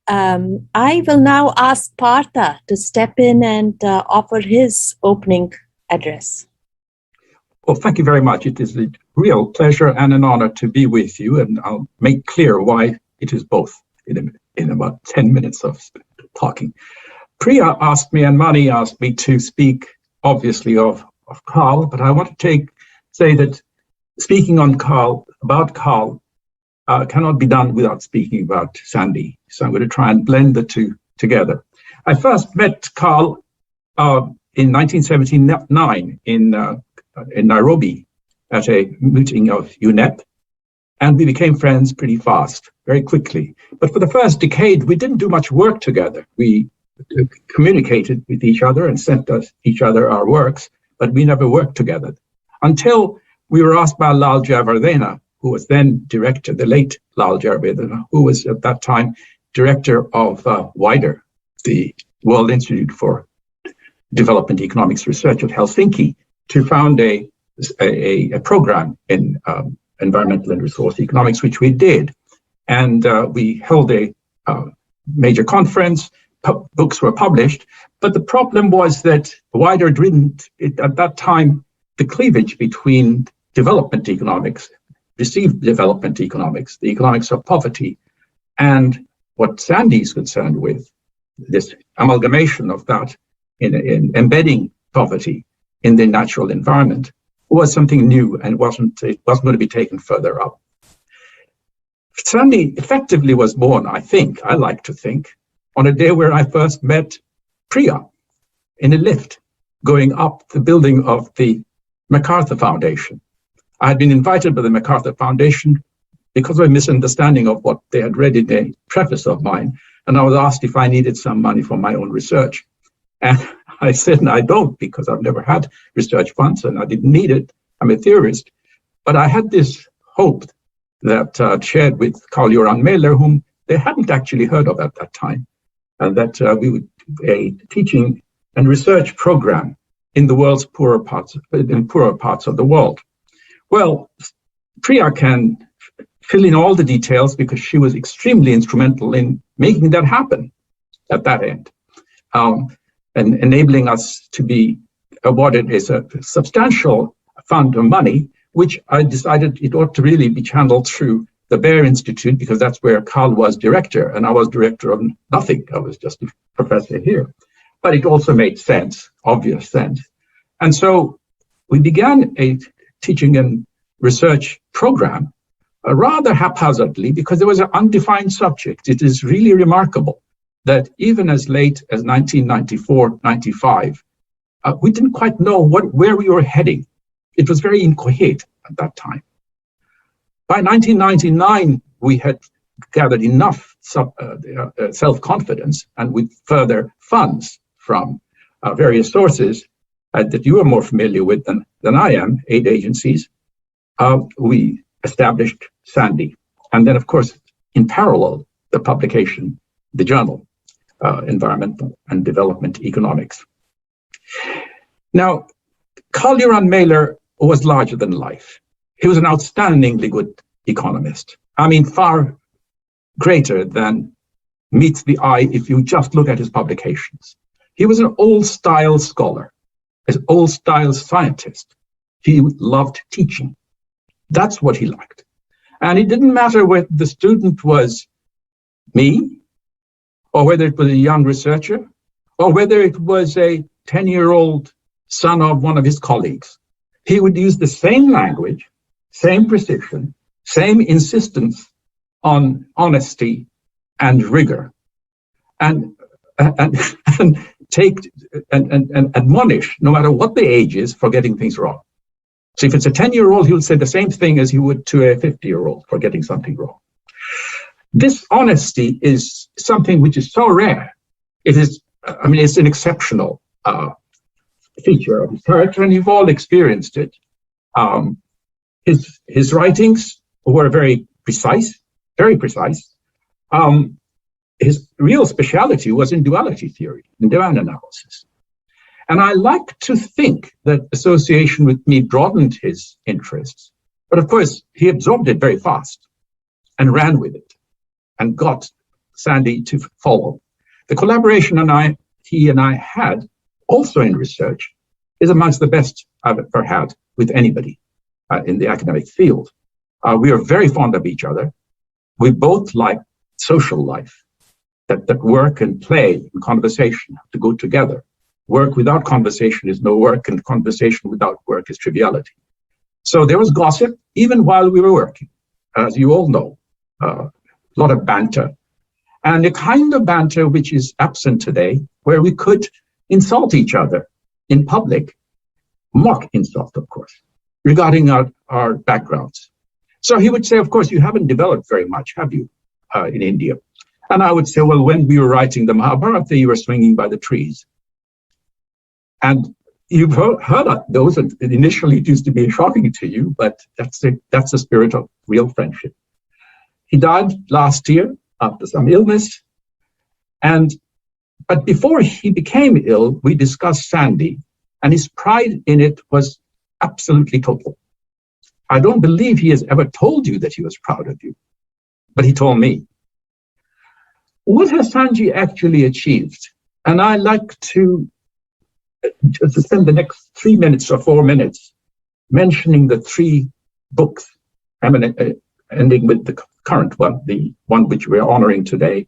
I will now ask Partha to step in and offer his opening address. Well, thank you very much. It is a real pleasure and an honor to be with you, and I'll make clear why it is both in about 10 minutes of talking. Priya asked me, and Mani asked me to speak, obviously, of Carl, but I want to say that speaking about Carl cannot be done without speaking about Sandy. So I'm going to try and blend the two together. I first met Carl in 1979 in Nairobi at a meeting of UNEP, and we became friends pretty fast, very quickly. But for the first decade, we didn't do much work together. We communicated with each other and sent each other our works, but we never worked together until we were asked by Lal Jayawardena, who was then director, the late Lal Jayawardena, who was at that time director of WIDER, the World Institute for Development Economics Research at Helsinki, to found a program in environmental and resource economics, which we did. And we held a major conference, books were published, but the problem was that WIDER at that time, the cleavage between development economics, received development economics, the economics of poverty, and what Sandy is concerned with, this amalgamation of that in embedding poverty in the natural environment, was something new and it wasn't going to be taken further up. Sandy effectively was born, I like to think, on a day where I first met Priya in a lift going up the building of the MacArthur Foundation. I had been invited by the MacArthur Foundation because of a misunderstanding of what they had read in a preface of mine, and I was asked if I needed some money for my own research. And I said, I don't, because I've never had research funds and I didn't need it. I'm a theorist. But I had this hope that I'd shared with Carl-Johan Mehler, whom they hadn't actually heard of at that time, and that we would do a teaching and research program in the world's poorer parts of the world. Well, Priya can fill in all the details because she was extremely instrumental in making that happen at that end. And enabling us to be awarded a substantial fund of money, which I decided it ought to really be channeled through the Baer Institute, because that's where Carl was director, and I was director of nothing. I was just a professor here. But it also made sense, obvious sense. And so we began a teaching and research program rather haphazardly, because there was an undefined subject. It is really remarkable that even as late as 1994, 95, we didn't quite know where we were heading. It was very incoherent at that time. By 1999, we had gathered enough self-confidence, and with further funds from various sources that you are more familiar with than I am, aid agencies, we established Sandy. And then, of course, in parallel, the publication, the journal, Environmental and Development Economics. Now, Carl-Johan Mehler was larger than life. He was an outstandingly good economist. I mean, far greater than meets the eye if you just look at his publications. He was an old-style scholar, an old-style scientist. He loved teaching. That's what he liked. And it didn't matter whether the student was me, or whether it was a young researcher, or whether it was a 10-year-old son of one of his colleagues. He would use the same language, same precision, same insistence on honesty and rigor, and take and admonish, no matter what the age is, for getting things wrong. So if it's a 10-year-old, he would say the same thing as he would to a 50-year-old for getting something wrong. This honesty is something which is so rare. It is, it's an exceptional feature of his character, and you've all experienced it. His writings were very precise, very precise. His real speciality was in duality theory, in demand analysis. And I like to think that association with me broadened his interests. But of course, he absorbed it very fast and ran with it and got Sandy to follow. The collaboration he and I had also in research is amongst the best I've ever had with anybody in the academic field. We are very fond of each other. We both like social life, that work and play and conversation have to go together. Work without conversation is no work, and conversation without work is triviality. So there was gossip even while we were working, as you all know, a lot of banter, and a kind of banter which is absent today, where we could insult each other in public, mock insult, of course, regarding our backgrounds. So he would say, of course, you haven't developed very much, have you, in India? And I would say, well, when we were writing the Mahabharata, you were swinging by the trees. And you've heard of those, and initially it used to be shocking to you, but that's the spirit of real friendship. He died last year after some illness. But before he became ill, we discussed Sandy, and his pride in it was absolutely total. I don't believe he has ever told you that he was proud of you, but he told me. What has Sanji actually achieved? And I like to spend the next 3 minutes or 4 minutes mentioning the 3 books, ending with the current one, the one which we're honoring today,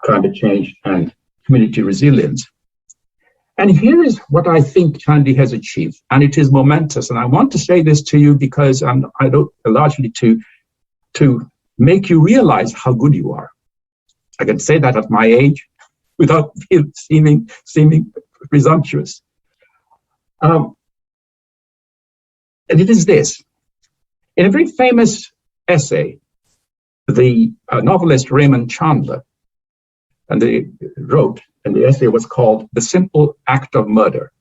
Climate Change and Community Resilience. And here is what I think Sandy has achieved, and it is momentous. And I want to say this to you because I don't largely to make you realize how good you are. I can say that at my age without seeming presumptuous. And it is this. In a very famous essay, the novelist Raymond Chandler wrote, and the essay was called The Simple Act of Murder.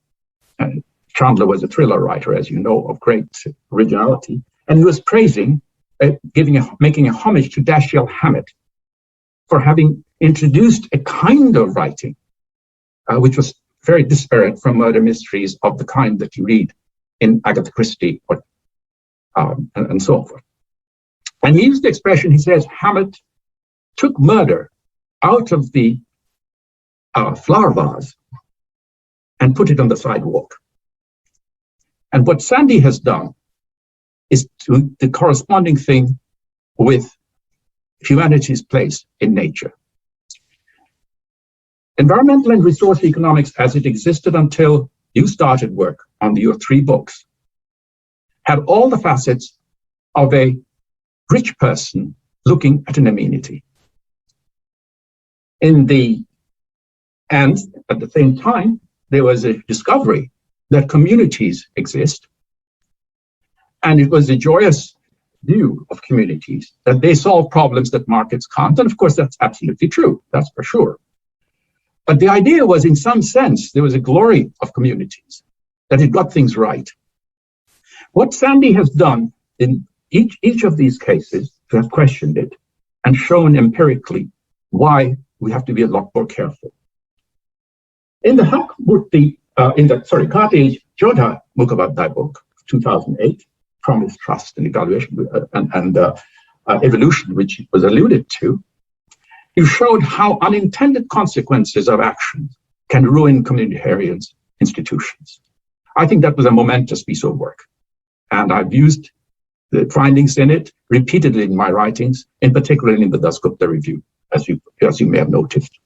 And Chandler was a thriller writer, as you know, of great originality. And he was praising, making a homage to Dashiell Hammett for having introduced a kind of writing which was very disparate from murder mysteries of the kind that you read in Agatha Christie and so forth. And he used the expression, he says, Hammett took murder out of the flower vase and put it on the sidewalk. And what Sandy has done is the corresponding thing with humanity's place in nature. Environmental and resource economics, as it existed until you started work on your 3 books, had all the facets of a rich person looking at an amenity. And at the same time, there was a discovery that communities exist. And it was a joyous view of communities that they solve problems that markets can't. And of course, that's absolutely true. That's for sure. But the idea was, in some sense, there was a glory of communities, that it got things right. What Sandy has done in each of these cases to have questioned it and shown empirically why we have to be a lot more careful. In the Karti Jodha Mukhopadhyay book, 2008, Promise, Trust, and Evaluation and Evolution, which was alluded to, you showed how unintended consequences of action can ruin communitarian institutions. I think that was a momentous piece of work. And I've used the findings in it repeatedly in my writings, in particular in the Dasgupta review, as you may have noticed.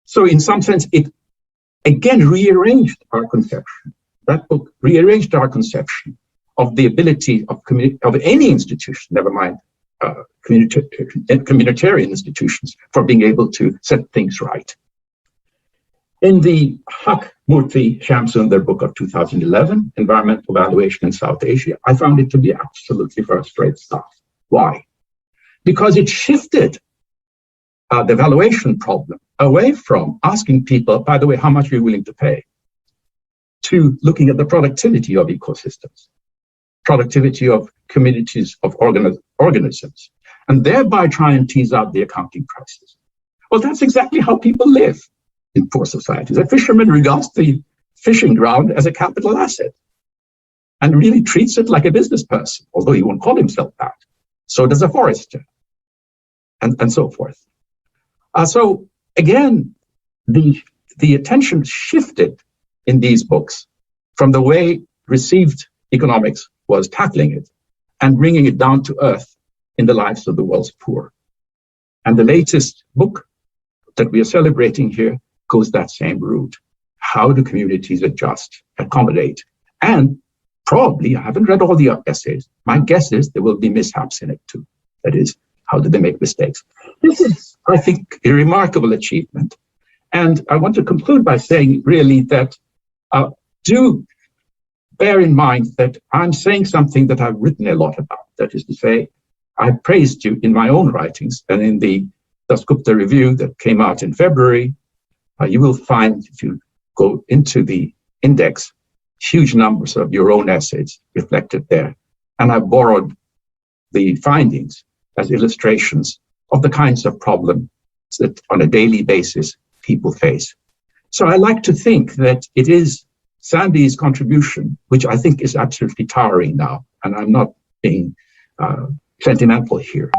So in some sense, it again rearranged our conception. That book rearranged our conception of the ability of any institution, never mind communitarian institutions, for being able to set things right. In the Hak Murthy Shamsundar book of 2011, Environmental Evaluation in South Asia, I found it to be absolutely first-rate stuff. Why? Because it shifted the evaluation problem away from asking people, by the way, how much are you willing to pay, to looking at the productivity of ecosystems, productivity of communities of organisms, and thereby try and tease out the accounting prices. Well, that's exactly how people live in poor societies. A fisherman regards the fishing ground as a capital asset and really treats it like a business person, although he won't call himself that. So does a forester. and so forth. So again, the attention shifted in these books from the way received economics was tackling it and bringing it down to earth in the lives of the world's poor. And the latest book that we are celebrating here goes that same route. How do communities adjust, accommodate, and probably, I haven't read all the essays, my guess is there will be mishaps in it too. That is, how did they make mistakes? This is, I think, a remarkable achievement. And I want to conclude by saying really that do bear in mind that I'm saying something that I've written a lot about. That is to say, I praised you in my own writings and in the Dasgupta review that came out in February. You will find, if you go into the index, huge numbers of your own essays reflected there. And I borrowed the findings as illustrations of the kinds of problems that on a daily basis people face. So I like to think that it is Sandy's contribution, which I think is absolutely towering now, and I'm not being sentimental here.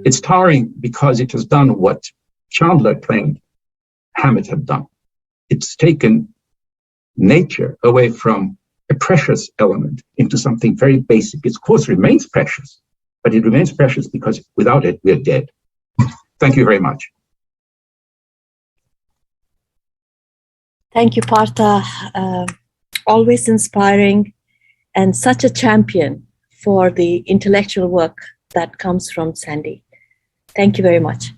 It's towering because it has done what Chandler claimed Hammett had done. It's taken nature away from a precious element into something very basic. It, of course, remains precious, but it remains precious because without it, we're dead. Thank you very much. Thank you, Partha. Always inspiring and such a champion for the intellectual work that comes from Sandy. Thank you very much.